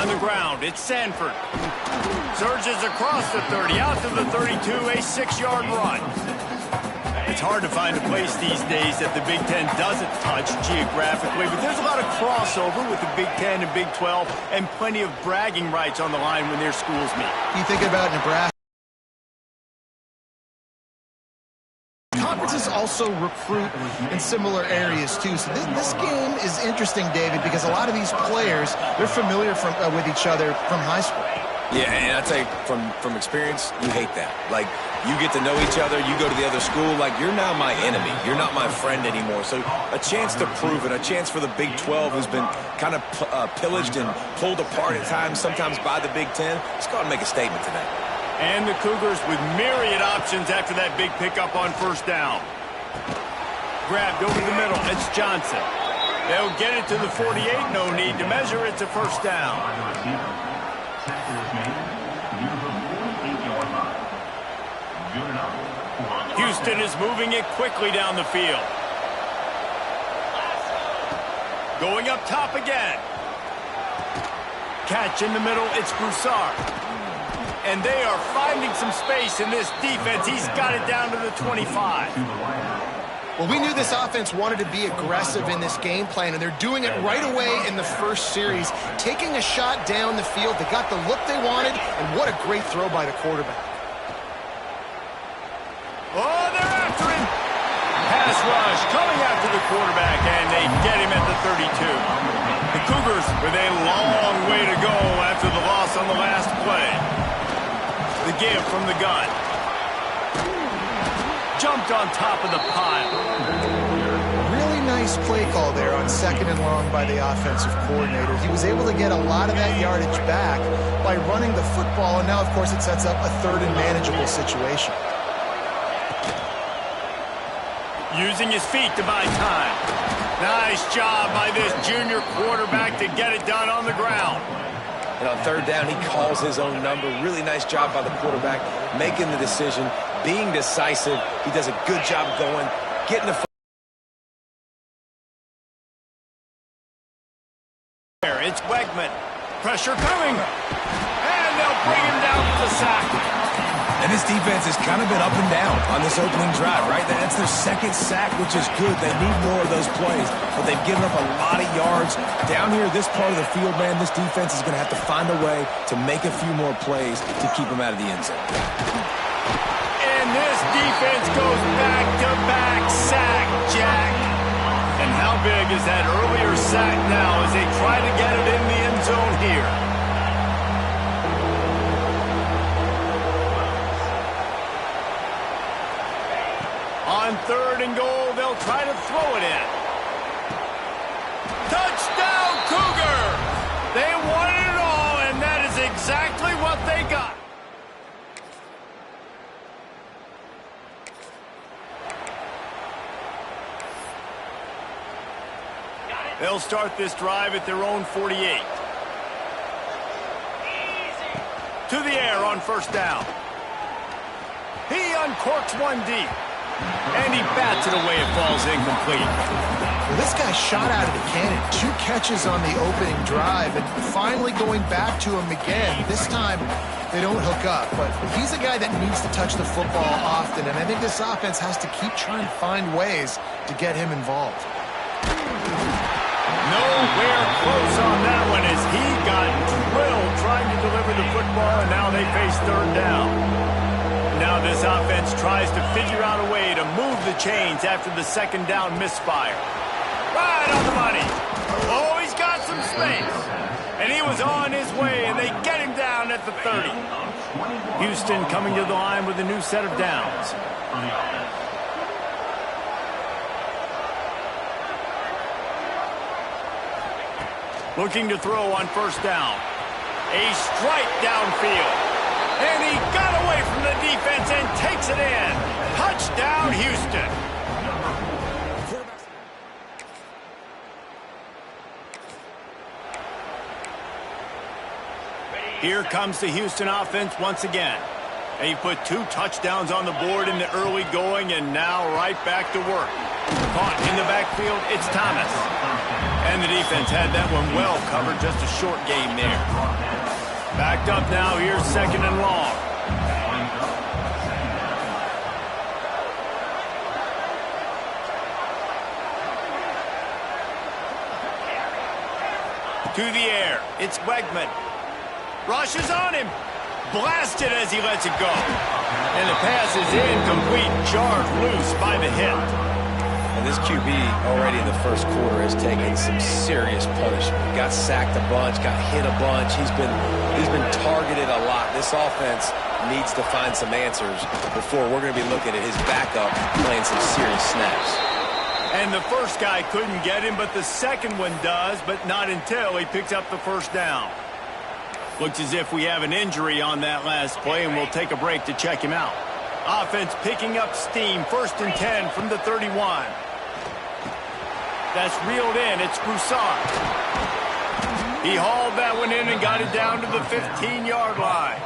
On the ground, it's Sanford. Surges across the 30, out to the 32, a 6-yard run. It's hard to find a place these days that the Big Ten doesn't touch geographically, but there's a lot of crossover with the Big Ten and Big 12 and plenty of bragging rights on the line when their schools meet. You think about Nebraska. Conferences also recruit in similar areas too. So this game is interesting, David, because a lot of these players, they're familiar with each other from high school. Yeah, and I tell you, from experience, you hate that. Like, you get to know each other, you go to the other school, like, you're now my enemy. You're not my friend anymore. So a chance to prove it, a chance for the Big 12, who's been kind of pillaged and pulled apart at times, sometimes by the Big 10. Let's go out and make a statement today. And the Cougars with myriad options after that big pickup on first down. Grabbed over the middle, it's Johnson. They'll get it to the 48, no need to measure, it's a first down. Houston is moving it quickly down the field. Going up top again. Catch in the middle, it's Broussard. And they are finding some space in this defense. He's got it down to the 25. Well, we knew this offense wanted to be aggressive in this game plan, and they're doing it right away in the first series, taking a shot down the field. They got the look they wanted, and what a great throw by the quarterback. Oh, they're after him. Pass rush coming after the quarterback, and they get him at the 32. The Cougars with a long way to go after the loss on the last play. The give from the gun. Jumped on top of the pile. Really nice play call there on 2nd and long by the offensive coordinator. He was able to get a lot of that yardage back by running the football, and now, of course, it sets up a 3rd and manageable situation. Using his feet to buy time. Nice job by this junior quarterback to get it done on the ground. And on 3rd down, he calls his own number. Really nice job by the quarterback, making the decision, being decisive. He does a good job going, getting the... It's Wegman. Pressure coming. And they'll bring him down to the sack. And this defense has kind of been up and down on this opening drive, right? That's their 2nd sack, which is good. They need more of those plays, but they've given up a lot of yards. Down here, this part of the field, man, this defense is going to have to find a way to make a few more plays to keep them out of the end zone. And this defense goes back-to-back sack, Jack. And how big is that earlier sack now as they try to get it in the end zone here? On 3rd and goal, they'll try to throw it in. Touchdown, Cougar! They wanted it all, and that is exactly what they got. They'll start this drive at their own 48. To the air on first down. He uncorks one deep. And he bats it away. It falls incomplete. Well, this guy shot out of the cannon. 2 catches on the opening drive, and finally going back to him again. This time, they don't hook up, but he's a guy that needs to touch the football often, and I think this offense has to keep trying to find ways to get him involved. Nowhere close on that one as he got drilled trying to deliver the football, and now they face 3rd down. Now this offense tries to figure out a way to move the chains after the 2nd down misfire. Right on the money. Oh, he's got some space. And he was on his way, and they get him down at the 30. Houston coming to the line with a new set of downs. Looking to throw on first down. A strike downfield. And he got away from the defense and takes it in. Touchdown, Houston. Here comes the Houston offense once again. They put 2 touchdowns on the board in the early going, and now right back to work. Caught in the backfield, it's Thomas. And the defense had that one well covered, just a short game there. Backed up now, here's second and long. To the air, it's Wegman. Rushes on him. Blasted as he lets it go. And the pass is incomplete, jarred loose by the hit. And this QB already in the first quarter has taken some serious punishment. Got sacked a bunch, got hit a bunch. He's been targeted a lot. This offense needs to find some answers before we're going to be looking at his backup playing some serious snaps. And the first guy couldn't get him, but the second one does, but not until he picks up the first down. Looks as if we have an injury on that last play, and we'll take a break to check him out. Offense picking up steam, 1st and 10 from the 31. That's reeled in, it's Broussard. He hauled that one in and got it down to the 15-yard line.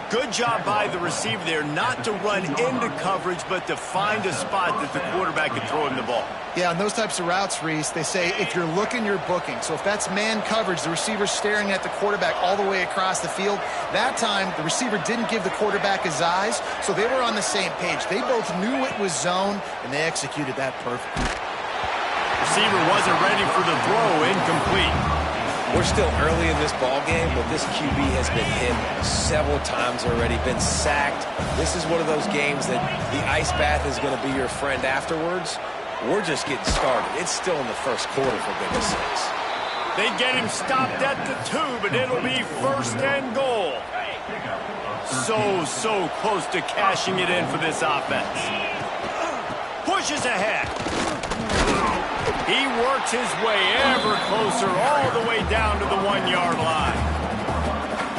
Good job by the receiver there, not to run into coverage, but to find a spot that the quarterback could throw him the ball. Yeah, on those types of routes, Reese, they say if you're looking, you're booking. So if that's man coverage, the receiver's staring at the quarterback all the way across the field. That time, the receiver didn't give the quarterback his eyes, so they were on the same page. They both knew it was zone, and they executed that perfectly. Receiver wasn't ready for the throw, incomplete. We're still early in this ball game, but this QB has been hit several times already, been sacked. This is one of those games that the ice bath is going to be your friend afterwards. We're just getting started. It's still in the first quarter, for goodness sakes. They get him stopped at the 2, but it'll be 1st and goal. So close to cashing it in for this offense. Pushes ahead. He works his way ever closer all the way down to the 1-yard line.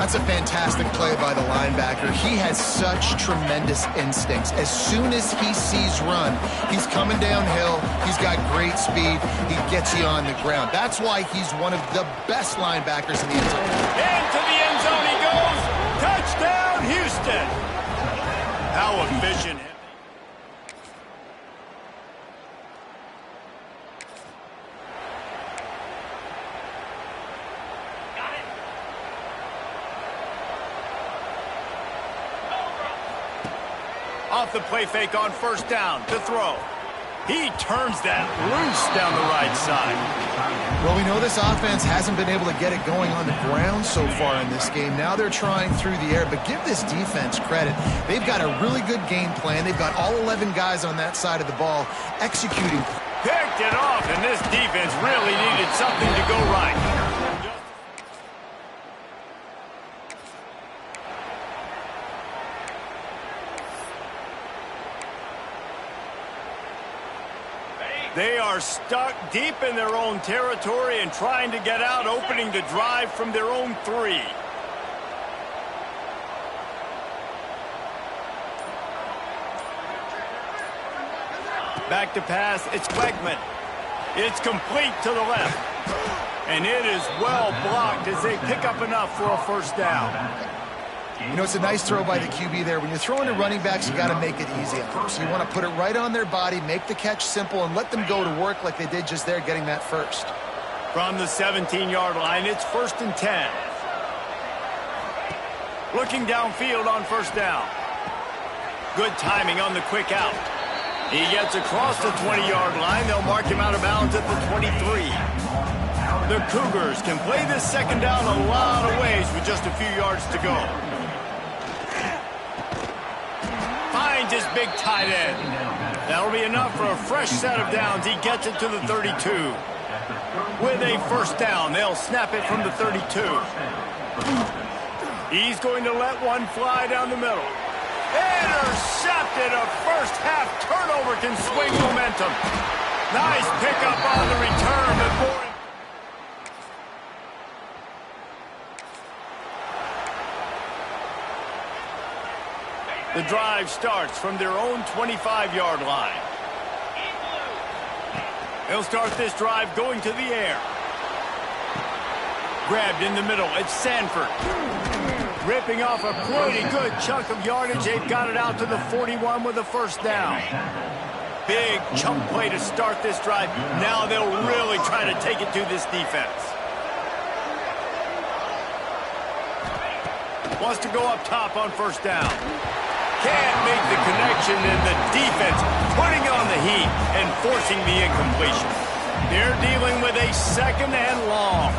That's a fantastic play by the linebacker. He has such tremendous instincts. As soon as he sees run, he's coming downhill. He's got great speed. He gets you on the ground. That's why he's one of the best linebackers in the end zone. Into the end zone he goes. Touchdown, Houston. How efficient. Off the play fake on 1st down to throw. He turns that loose down the right side. Well, we know this offense hasn't been able to get it going on the ground so far in this game. Now they're trying through the air, but give this defense credit. They've got a really good game plan. They've got all 11 guys on that side of the ball executing. Picked it off, and this defense really needed something to go right. They are stuck deep in their own territory and trying to get out, opening the drive from their own 3. Back to pass, it's Wegman. It's complete to the left. And it is well blocked as they pick up enough for a 1st down. You know, it's a nice throw by the QB there. When you're throwing to running backs, you got to make it easy on them. So you want to put it right on their body, make the catch simple, and let them go to work like they did just there, getting that first. From the 17-yard line, it's 1st and 10. Looking downfield on 1st down. Good timing on the quick out. He gets across the 20-yard line. They'll mark him out of bounds at the 23. The Cougars can play this 2nd down a lot of ways with just a few yards to go. Finds his big tight end. That'll be enough for a fresh set of downs. He gets it to the 32. With a 1st down, they'll snap it from the 32. He's going to let one fly down the middle. Intercepted. A first-half turnover can swing momentum. Nice pickup on the return, but more. The drive starts from their own 25-yard line. They'll start this drive going to the air. Grabbed in the middle, it's Sanford. Ripping off a pretty good chunk of yardage. They've got it out to the 41 with a 1st down. big chunk play to start this drive. Now they'll really try to take it to this defense. Wants to go up top on first down. Can't make the connection, and the defense putting on the heat and forcing the incompletion. They're dealing with a second and long.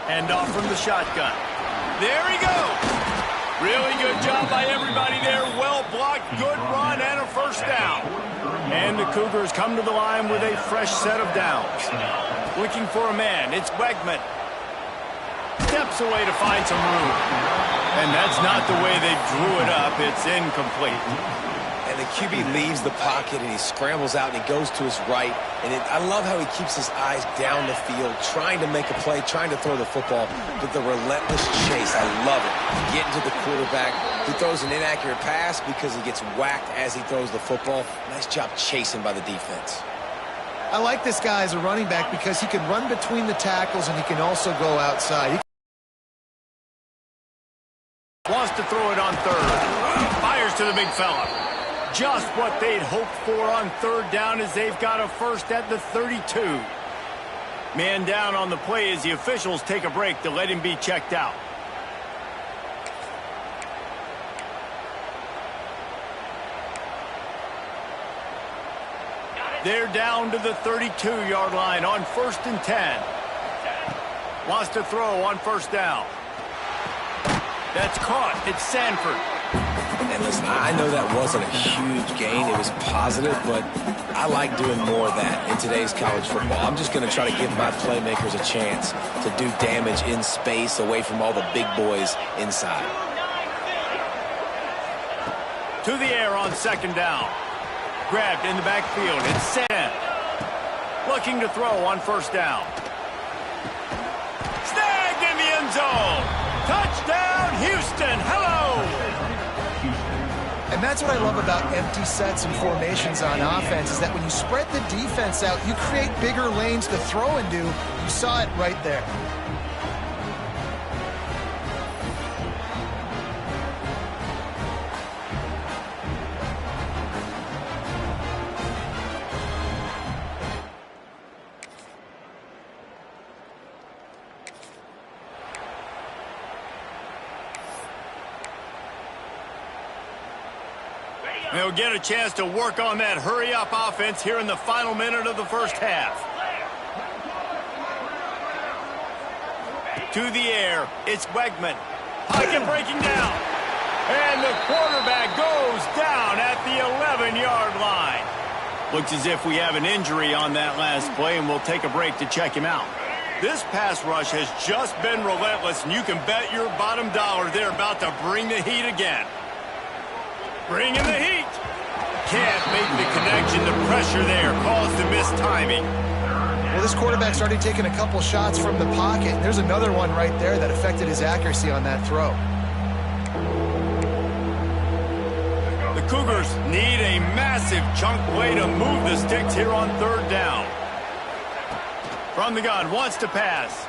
Hand off from the shotgun. There he goes. Really good job by everybody there. Well blocked, good run, and a first down. And the Cougars come to the line with a fresh set of downs. Looking for a man. It's Wegman. Steps away to find some room. And that's not the way they drew it up. It's incomplete. And the QB leaves the pocket, and he scrambles out, and he goes to his right. And I love how he keeps his eyes down the field, trying to make a play, trying to throw the football, but the relentless chase. I love it. Getting to the quarterback. He throws an inaccurate pass because he gets whacked as he throws the football. Nice job chasing by the defense. I like this guy as a running back because he can run between the tackles and he can also go outside. Wants to throw it on third. Fires to the big fella. Just what they'd hoped for on third down as they've got a first at the 32. Man down on the play as the officials take a break to let him be checked out. They're down to the 32-yard line on 1st and 10. Wants to throw on first down. That's caught. It's Sanford. And listen, I know that wasn't a huge gain. It was positive, but I like doing more of that in today's college football. I'm just going to try to give my playmakers a chance to do damage in space away from all the big boys inside. To the air on second down. Grabbed in the backfield. It's sent. Looking to throw on first down. Snagged in the end zone. Touchdown, Houston. Hello. And that's what I love about empty sets and formations on offense is that when you spread the defense out, you create bigger lanes to throw into. You saw it right there. They'll get a chance to work on that hurry-up offense here in the final minute of the first half. To the air, it's Wegman. Pocket breaking down. And the quarterback goes down at the 11-yard line. Looks as if we have an injury on that last play, and we'll take a break to check him out. This pass rush has just been relentless, and you can bet your bottom dollar they're about to bring the heat again. Bringing the heat. Can't make the connection. The pressure there caused the missed timing. Well, this quarterback started taking a couple shots from the pocket. There's another one right there that affected his accuracy on that throw. The Cougars need a massive chunk play to move the sticks here on third down. From the gun, wants to pass.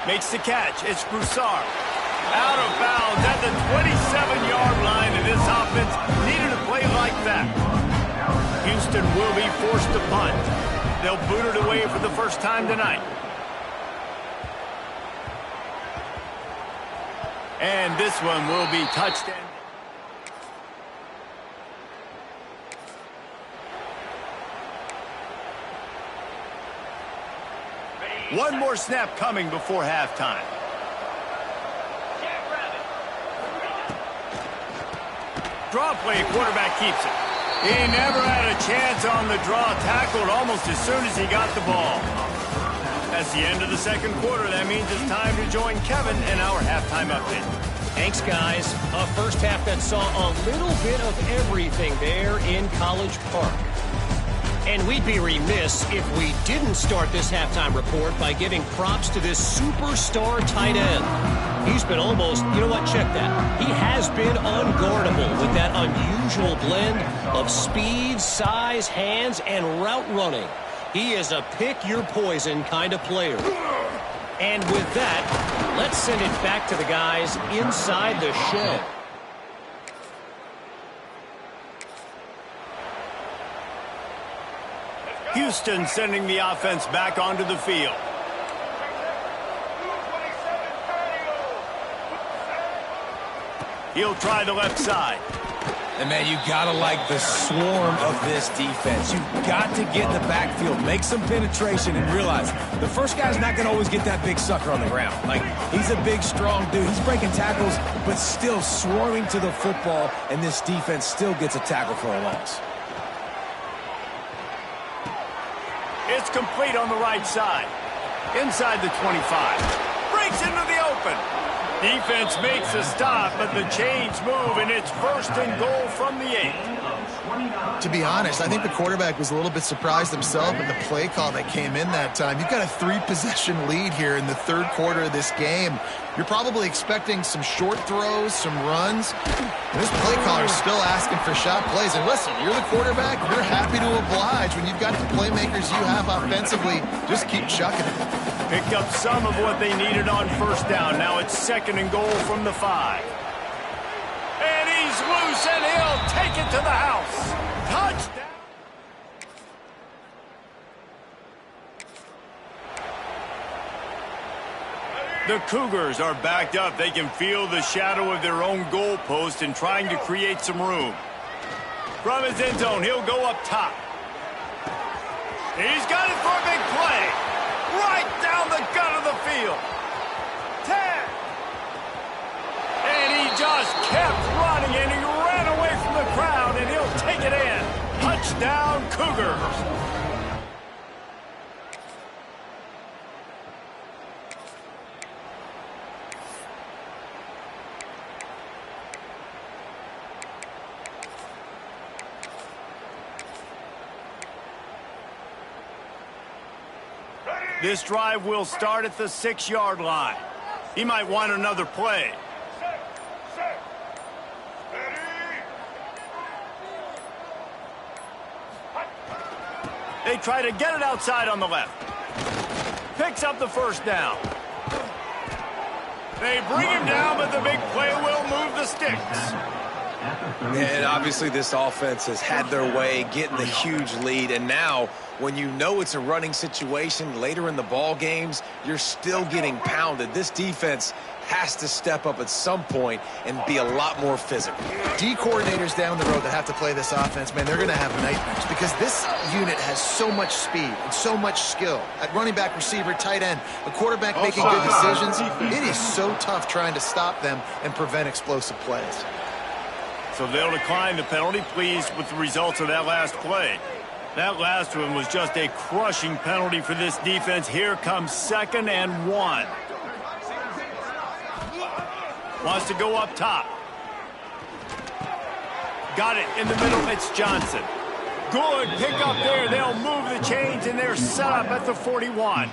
Makes the catch. It's Broussard. Out of bounds at the 27-yard line, and this offense needed a play like that. Houston will be forced to punt. They'll boot it away for the first time tonight. And this one will be touchdown. One more snap coming before halftime. Draw play, quarterback keeps it. He never had a chance on the draw, tackled almost as soon as he got the ball. That's the end of the second quarter. That means it's time to join Kevin in our halftime update. Thanks, guys. A first half that saw a little bit of everything there in College Park. And we'd be remiss if we didn't start this halftime report by giving props to this superstar tight end. He's been almost, you know what, check that. He has been unguardable with that unusual blend of speed, size, hands, and route running. He is a pick-your-poison kind of player. And with that, Let's send it back to the guys inside the shed. Houston sending the offense back onto the field. He'll try the left side. And, man, you got to like the swarm of this defense. You've got to get in the backfield, make some penetration, and realize the first guy's not going to always get that big sucker on the ground. Like, he's a big, strong dude. He's breaking tackles, but still swarming to the football, and this defense still gets a tackle for a loss. It's complete on the right side. Inside the 25. Breaks into the open. Defense makes a stop, but the chains move, and it's 1st and goal from the 8. To be honest, I think the quarterback was a little bit surprised himself at the play call that came in that time. You've got a 3-possession lead here in the 3rd quarter of this game. You're probably expecting some short throws, some runs. And this play caller is still asking for shot plays. And listen, you're the quarterback. You're happy to oblige. When you've got the playmakers you have offensively, just keep chucking it. Picked up some of what they needed on 1st down. Now it's 2nd and goal from the 5. And he's loose, and he'll take it to the house. Touchdown. The Cougars are backed up. They can feel the shadow of their own goalpost and trying to create some room. From his end zone, he'll go up top. He's got it for a big play. Right down the gut of the field. 10. And he just kept running, and he ran away from the crowd, and he'll take it in. Touchdown, Cougars. This drive will start at the 6-yard line. He might want another play. They try to get it outside on the left. Picks up the 1st down. They bring him down, but the big play will move the sticks. And obviously this offense has had their way, getting the huge lead, and now when you know it's a running situation later in the ball games, you're still getting pounded. This defense has to step up at some point and be a lot more physical. D coordinators down the road that have to play this offense, man, they're going to have nightmares because this unit has so much speed and so much skill. At running back, receiver, tight end, a quarterback making good decisions, it is so tough trying to stop them and prevent explosive plays. So they'll decline the penalty, pleased with the results of that last play. That last one was just a crushing penalty for this defense. Here comes 2nd and 1. Wants to go up top. Got it in the middle. It's Johnson. Good pick up there. They'll move the chains, and they're set up at the 41.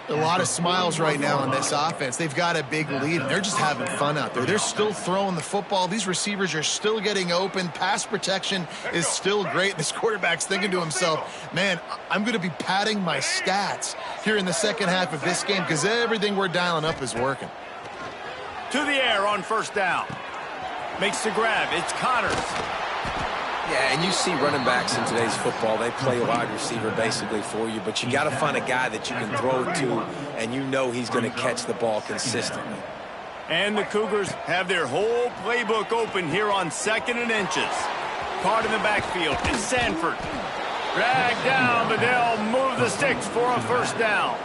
A lot of smiles right now on this offense. They've got a big lead, and they're just having fun out there. They're still throwing the football. These receivers are still getting open. Pass protection is still great. This quarterback's thinking to himself, man, I'm going to be padding my stats here in the 2nd half of this game because everything we're dialing up is working. To the air on 1st down. Makes the grab. It's Connors. Yeah, and you see running backs in today's football, they play wide receiver basically for you, but you got to find a guy that you can throw it to, and you know he's going to catch the ball consistently. And the Cougars have their whole playbook open here on 2nd and inches. Caught in the backfield is Sanford. Dragged down, but they'll move the sticks for a 1st down.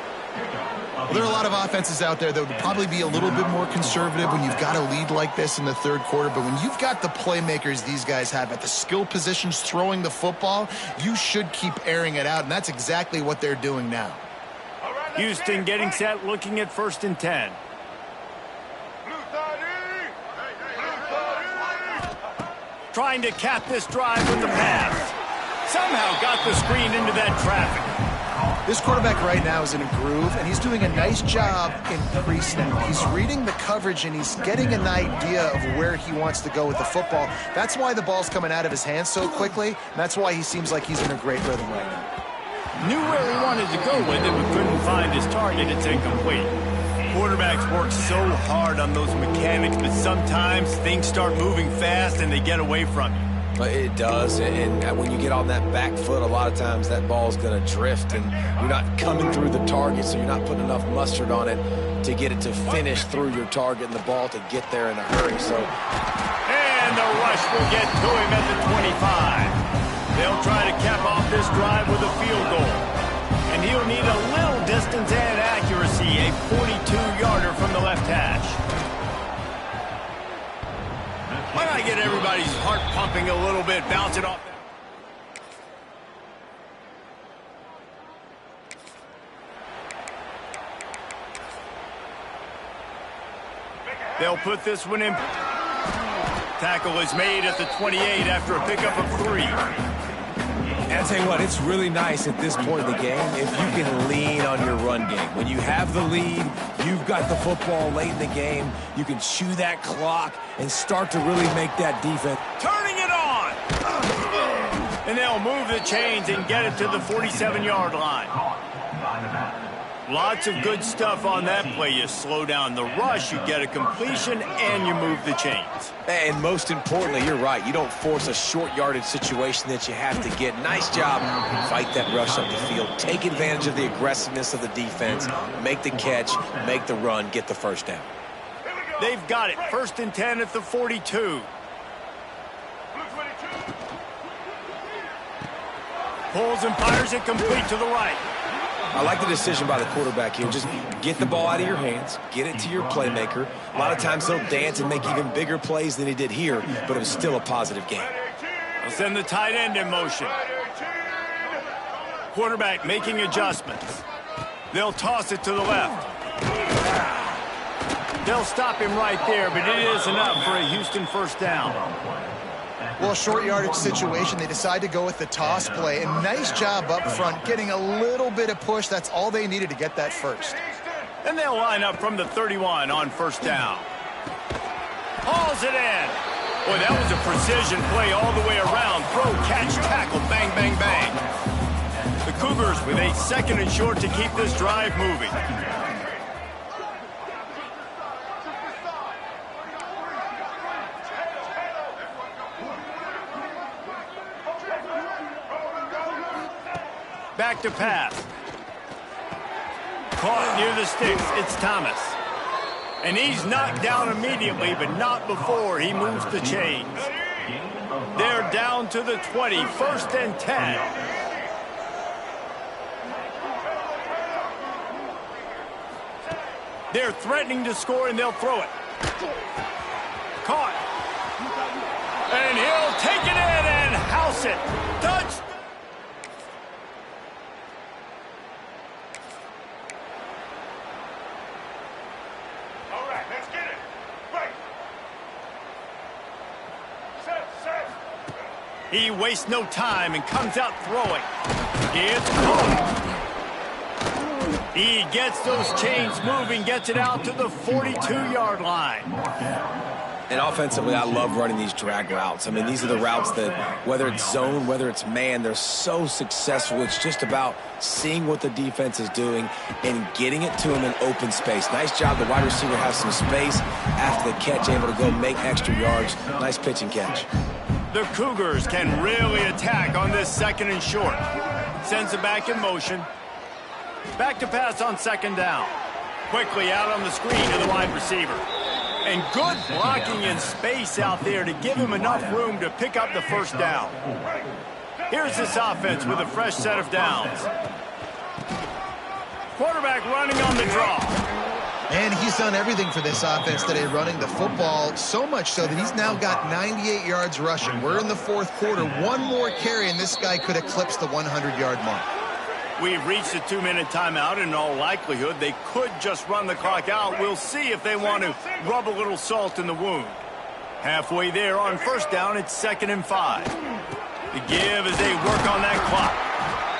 Well, there are a lot of offenses out there that would probably be a little bit more conservative when you've got a lead like this in the 3rd quarter. But when you've got the playmakers these guys have at the skill positions throwing the football, you should keep airing it out. And that's exactly what they're doing now. Houston getting set, looking at 1st and 10. Trying to cap this drive with the pass. Somehow got the screen into that traffic. This quarterback right now is in a groove, and he's doing a nice job in pre-snap. He's reading the coverage, and he's getting an idea of where he wants to go with the football. That's why the ball's coming out of his hands so quickly, and that's why he seems like he's in a great rhythm right now. Knew where he wanted to go with it, but couldn't find his target. It's incomplete. Quarterbacks work so hard on those mechanics, but sometimes things start moving fast and they get away from you. It does, and when you get on that back foot, a lot of times that ball's going to drift, and you're not coming through the target, so you're not putting enough mustard on it to get it to finish through your target and the ball to get there in a hurry. So, and the rush will get to him at the 25. They'll try to cap off this drive with a field goal, and he'll need a little distance and accuracy, a 42-yarder from the left hash. Why not get everybody's heart pumping a little bit, bounce it off that. They'll put this one in. Tackle is made at the 28 after a pickup of 3. And I'll tell you what, it's really nice at this point in the game if you can lean on your run game. When you have the lead, you've got the football late in the game, you can chew that clock and start to really make that defense. Turning it on! And they'll move the chains and get it to the 47-yard line. Lots of good stuff on that play. You slow down the rush, you get a completion, and you move the chains. And most importantly, you're right. You don't force a short yardage situation that you have to get. Nice job. Fight that rush up the field. Take advantage of the aggressiveness of the defense. Make the catch, make the run, get the first down. They've got it. 1st and 10 at the 42. Pulls and fires it complete to the right. I like the decision by the quarterback here. Just get the ball out of your hands, get it to your playmaker. A lot of times he'll dance and make even bigger plays than he did here, but it was still a positive game. They'll send the tight end in motion. Quarterback making adjustments. They'll toss it to the left. They'll stop him right there, but it is enough for a Houston first down. Well, short yardage situation, they decide to go with the toss play. And nice job up front, getting a little bit of push. That's all they needed to get that first. And they'll line up from the 31 on first down. Hauls it in. Boy, that was a precision play all the way around. Throw, catch, tackle, bang, bang, bang. The Cougars with a 2nd and short to keep this drive moving. Back to pass. Caught near the sticks. It's Thomas. And he's knocked down immediately, but not before he moves the chains. They're down to the 20. 1st and 10. They're threatening to score, and they'll throw it. Caught. And he'll take it in and house it. Touchdown. He wastes no time and comes out throwing. It's caught. He gets those chains moving, gets it out to the 42-yard line. And offensively, I love running these drag routes. I mean, these are the routes that, whether it's zone, whether it's man, they're so successful. It's just about seeing what the defense is doing and getting it to them in open space. Nice job. The wide receiver has some space after the catch, able to go make extra yards. Nice pitch and catch. The Cougars can really attack on this 2nd and short. Sends it back in motion. Back to pass on 2nd down. Quickly out on the screen to the wide receiver. And good blocking in space out there to give him enough room to pick up the first down. Here's this offense with a fresh set of downs. Quarterback running on the draw. And he's done everything for this offense today, running the football, so much so that he's now got 98 yards rushing. We're in the 4th quarter. One more carry, and this guy could eclipse the 100-yard mark. We've reached a 2-minute timeout. In all likelihood, they could just run the clock out. We'll see if they want to rub a little salt in the wound. Halfway there on first down, it's 2nd and 5. The give as they work on that clock.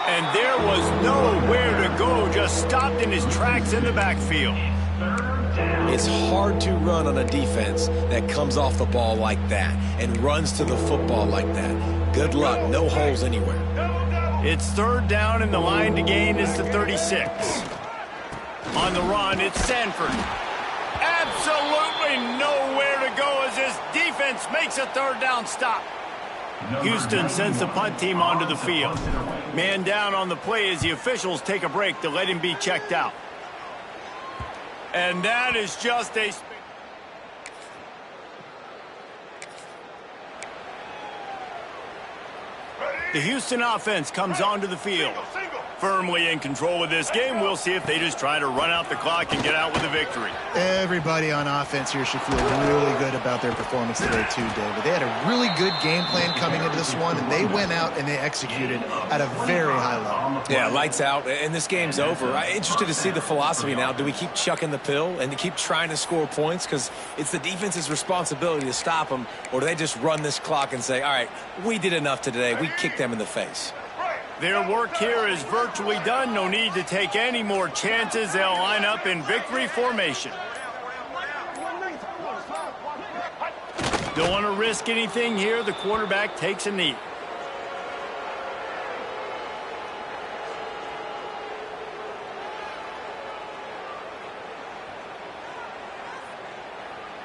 And there was nowhere to go, just stopped in his tracks in the backfield. It's hard to run on a defense that comes off the ball like that and runs to the football like that. Good luck. No holes anywhere. It's 3rd down, and the line to gain is the 36. On the run, it's Sanford. Absolutely nowhere to go as this defense makes a third down stop. Houston sends the punt team onto the field. Man down on the play as the officials take a break to let him be checked out. And that is just a... The Houston offense comes onto the field. Firmly in control of this game. We'll see if they just try to run out the clock and get out with a victory. Everybody on offense here should feel really good about their performance today too, David. They had a really good game plan coming into this one, and they went out and they executed at a very high level. Yeah, lights out, and this game's over. I'm interested to see the philosophy now. Do we keep chucking the pill and to keep trying to score points? Because it's the defense's responsibility to stop them, or do they just run this clock and say, all right, we did enough today. We kicked them in the face. Their work here is virtually done. No need to take any more chances. They'll line up in victory formation. Don't want to risk anything here. The quarterback takes a knee.